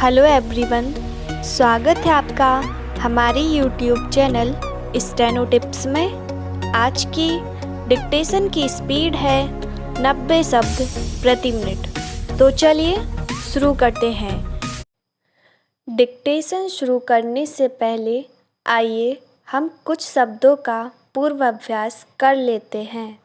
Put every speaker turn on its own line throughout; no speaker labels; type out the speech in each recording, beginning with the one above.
Hello everyone, स्वागत है आपका हमारे यूट्यूब चैनल स्टेनो टिप्स में। आज की डिक्टेशन की स्पीड है 90 शब्द प्रति मिनट। तो चलिए शुरू करते हैं। डिक्टेशन शुरू करने से पहले आइए हम कुछ शब्दों का पूर्व अभ्यास कर लेते हैं।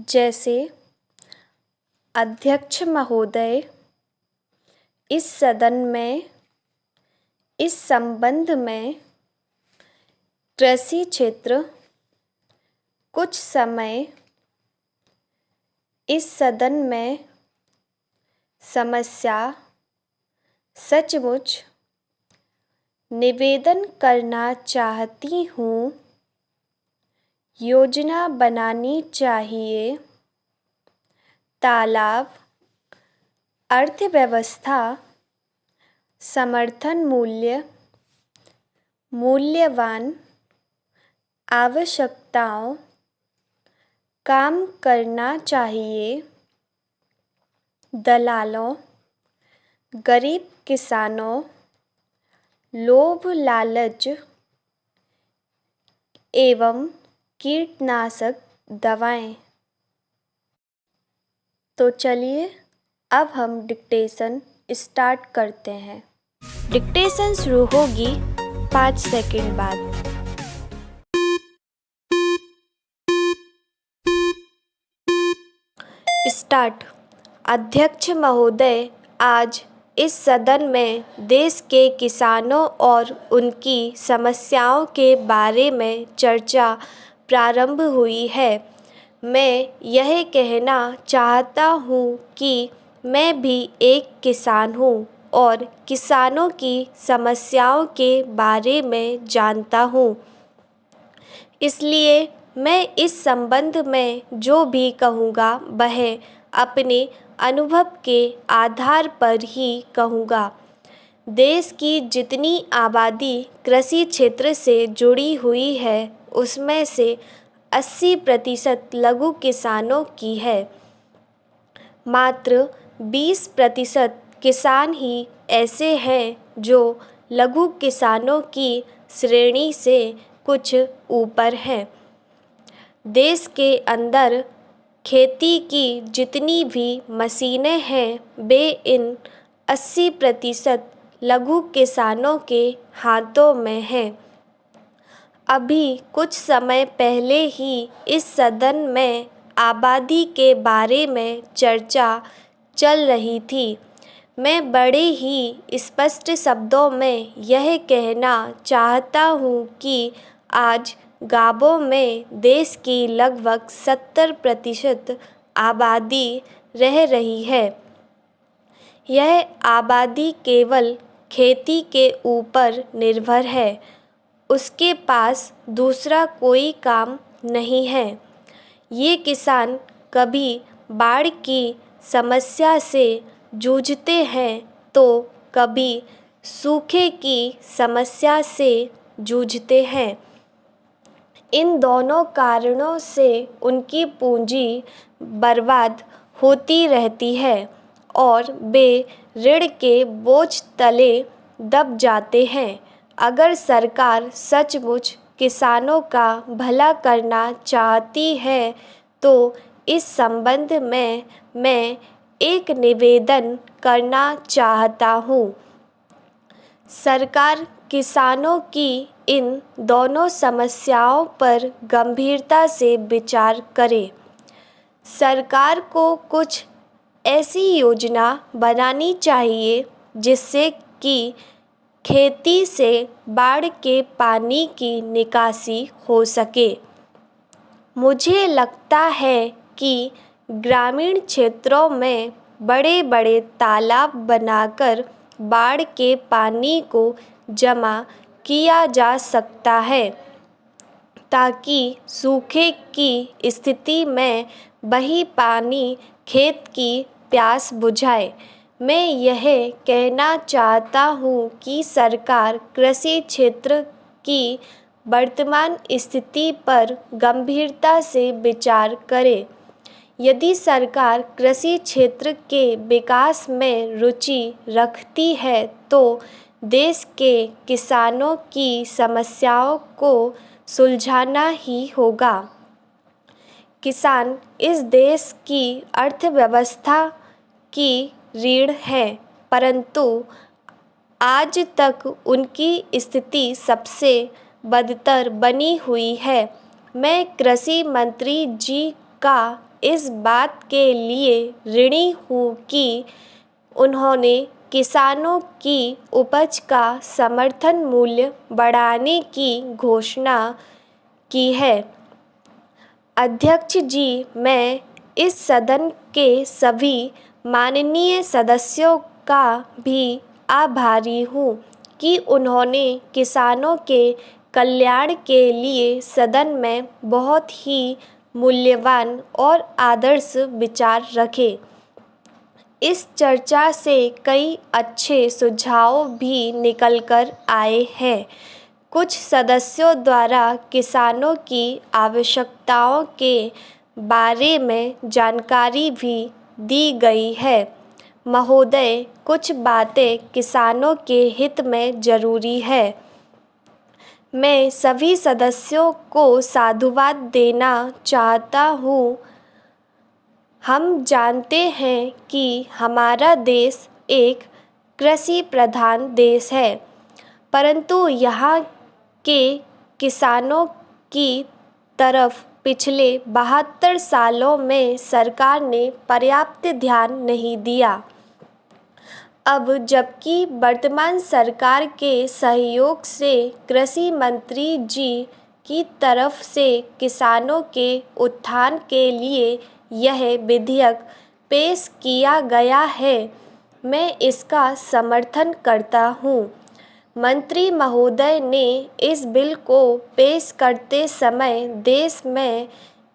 जैसे अध्यक्ष महोदय, इस सदन में, इस संबंध में, कृषि क्षेत्र, कुछ समय, इस सदन में, समस्या, सचमुच, निवेदन करना चाहती हूँ, योजना बनानी चाहिए, तालाब, अर्थव्यवस्था, समर्थन मूल्य, मूल्यवान, आवश्यकताओं, काम करना चाहिए, दलालों, गरीब किसानों, लोभ लालच एवं कीटनाशक दवाएं। तो चलिए अब हम डिक्टेशन स्टार्ट करते हैं। डिक्टेशन शुरू होगी 5 सेकंड बाद। स्टार्ट। अध्यक्ष महोदय, आज इस सदन में देश के किसानों और उनकी समस्याओं के बारे में चर्चा प्रारंभ हुई है। मैं यह कहना चाहता हूँ कि मैं भी एक किसान हूँ और किसानों की समस्याओं के बारे में जानता हूँ। इसलिए मैं इस संबंध में जो भी कहूँगा वह अपने अनुभव के आधार पर ही कहूँगा। देश की जितनी आबादी कृषि क्षेत्र से जुड़ी हुई है उसमें से 80% लघु किसानों की है। मात्र 20% किसान ही ऐसे हैं जो लघु किसानों की श्रेणी से कुछ ऊपर हैं। देश के अंदर खेती की जितनी भी मशीनें हैं वे इन 80% लघु किसानों के हाथों में हैं। अभी कुछ समय पहले ही इस सदन में आबादी के बारे में चर्चा चल रही थी। मैं बड़े ही स्पष्ट शब्दों में यह कहना चाहता हूँ कि आज गाँवों में देश की लगभग 70% आबादी रह रही है। यह आबादी केवल खेती के ऊपर निर्भर है, उसके पास दूसरा कोई काम नहीं है। ये किसान कभी बाढ़ की समस्या से जूझते हैं तो कभी सूखे की समस्या से जूझते हैं। इन दोनों कारणों से उनकी पूंजी बर्बाद होती रहती है और वे ऋण के बोझ तले दब जाते हैं। अगर सरकार सचमुच किसानों का भला करना चाहती है तो इस संबंध में मैं एक निवेदन करना चाहता हूँ। सरकार किसानों की इन दोनों समस्याओं पर गंभीरता से विचार करे। सरकार को कुछ ऐसी योजना बनानी चाहिए जिससे कि खेती से बाढ़ के पानी की निकासी हो सके। मुझे लगता है कि ग्रामीण क्षेत्रों में बड़े बड़े तालाब बनाकर बाढ़ के पानी को जमा किया जा सकता है ताकि सूखे की स्थिति में वही पानी खेत की प्यास बुझाए। मैं यह कहना चाहता हूँ कि सरकार कृषि क्षेत्र की वर्तमान स्थिति पर गंभीरता से विचार करे। यदि सरकार कृषि क्षेत्र के विकास में रुचि रखती है तो देश के किसानों की समस्याओं को सुलझाना ही होगा। किसान इस देश की अर्थव्यवस्था की रीढ़ है, परंतु आज तक उनकी स्थिति सबसे बदतर बनी हुई है। मैं कृषि मंत्री जी का इस बात के लिए ऋणी हूँ कि उन्होंने किसानों की उपज का समर्थन मूल्य बढ़ाने की घोषणा की है। अध्यक्ष जी, मैं इस सदन के सभी माननीय सदस्यों का भी आभारी हूँ कि उन्होंने किसानों के कल्याण के लिए सदन में बहुत ही मूल्यवान और आदर्श विचार रखे। इस चर्चा से कई अच्छे सुझाव भी निकलकर आए हैं। कुछ सदस्यों द्वारा किसानों की आवश्यकताओं के बारे में जानकारी भी दी गई है। महोदय, कुछ बातें किसानों के हित में ज़रूरी है। मैं सभी सदस्यों को साधुवाद देना चाहता हूँ। हम जानते हैं कि हमारा देश एक कृषि प्रधान देश है, परंतु यहाँ के किसानों की तरफ पिछले 72 सालों में सरकार ने पर्याप्त ध्यान नहीं दिया। अब जबकि वर्तमान सरकार के सहयोग से कृषि मंत्री जी की तरफ से किसानों के उत्थान के लिए यह विधेयक पेश किया गया है, मैं इसका समर्थन करता हूँ। मंत्री महोदय ने इस बिल को पेश करते समय देश में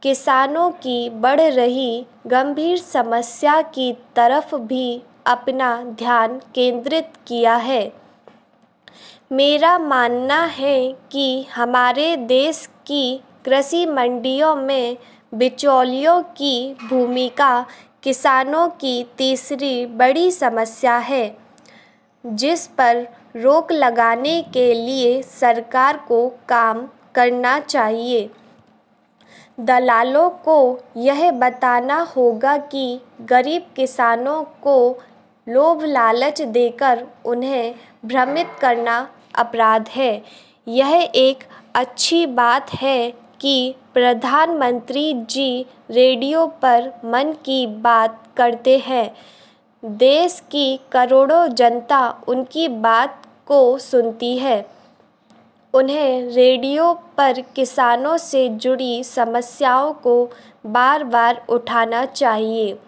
किसानों की बढ़ रही गंभीर समस्या की तरफ भी अपना ध्यान केंद्रित किया है। मेरा मानना है कि हमारे देश की कृषि मंडियों में बिचौलियों की भूमिका किसानों की तीसरी बड़ी समस्या है, जिस पर रोक लगाने के लिए सरकार को काम करना चाहिए। दलालों को यह बताना होगा कि गरीब किसानों को लोभ लालच देकर उन्हें भ्रमित करना अपराध है। यह एक अच्छी बात है कि प्रधानमंत्री जी रेडियो पर मन की बात करते हैं। देश की करोड़ों जनता उनकी बात को सुनती है। उन्हें रेडियो पर किसानों से जुड़ी समस्याओं को बार बार उठाना चाहिए।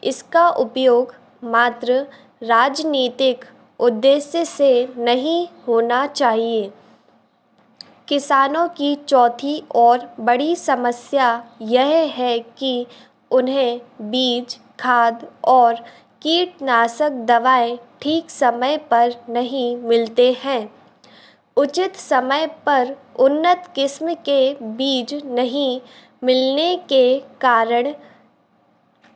इसका उपयोग मात्र राजनीतिक उद्देश्य से नहीं होना चाहिए। किसानों की चौथी और बड़ी समस्या यह है कि उन्हें बीज, खाद और कीटनाशक दवाएं ठीक समय पर नहीं मिलते हैं। उचित समय पर उन्नत किस्म के बीज नहीं मिलने के कारण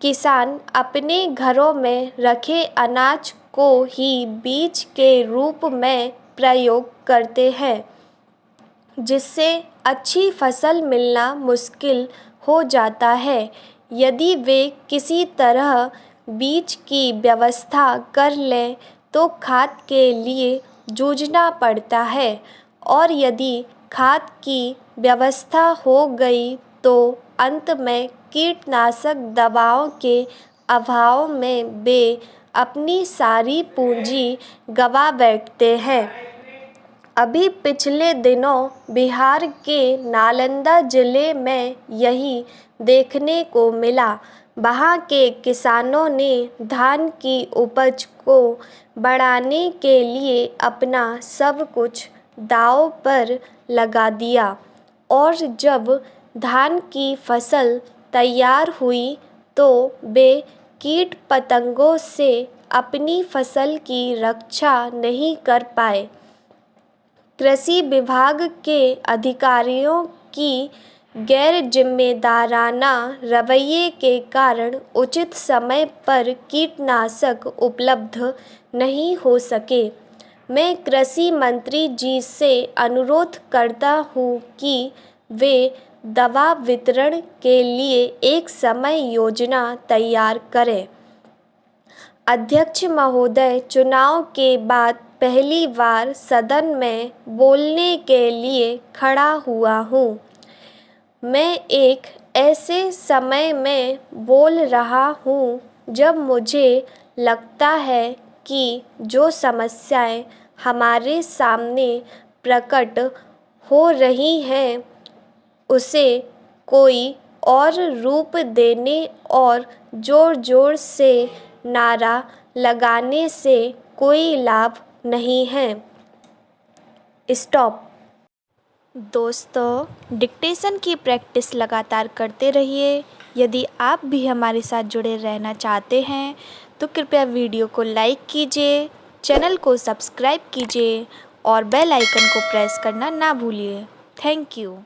किसान अपने घरों में रखे अनाज को ही बीज के रूप में प्रयोग करते हैं, जिससे अच्छी फसल मिलना मुश्किल हो जाता है। यदि वे किसी तरह बीज की व्यवस्था कर लें तो खाद के लिए जूझना पड़ता है, और यदि खाद की व्यवस्था हो गई तो अंत में कीटनाशक दवाओं के अभाव में वे अपनी सारी पूंजी गंवा बैठते हैं। अभी पिछले दिनों बिहार के नालंदा जिले में यही देखने को मिला। वहाँ के किसानों ने धान की उपज को बढ़ाने के लिए अपना सब कुछ दांव पर लगा दिया, और जब धान की फसल तैयार हुई तो वे कीट पतंगों से अपनी फसल की रक्षा नहीं कर पाए। कृषि विभाग के अधिकारियों की गैर जिम्मेदाराना रवैये के कारण उचित समय पर कीटनाशक उपलब्ध नहीं हो सके। मैं कृषि मंत्री जी से अनुरोध करता हूँ कि वे दवा वितरण के लिए एक समय योजना तैयार करें। अध्यक्ष महोदय, चुनाव के बाद पहली बार सदन में बोलने के लिए खड़ा हुआ हूँ। मैं एक ऐसे समय में बोल रहा हूँ जब मुझे लगता है कि जो समस्याएं हमारे सामने प्रकट हो रही हैं उसे कोई और रूप देने और ज़ोर-ज़ोर से नारा लगाने से कोई लाभ नहीं है। स्टॉप। दोस्तों, डिक्टेशन की प्रैक्टिस लगातार करते रहिए। यदि आप भी हमारे साथ जुड़े रहना चाहते हैं तो कृपया वीडियो को लाइक कीजिए, चैनल को सब्सक्राइब कीजिए और बेल आइकन को प्रेस करना ना भूलिए। Thank you.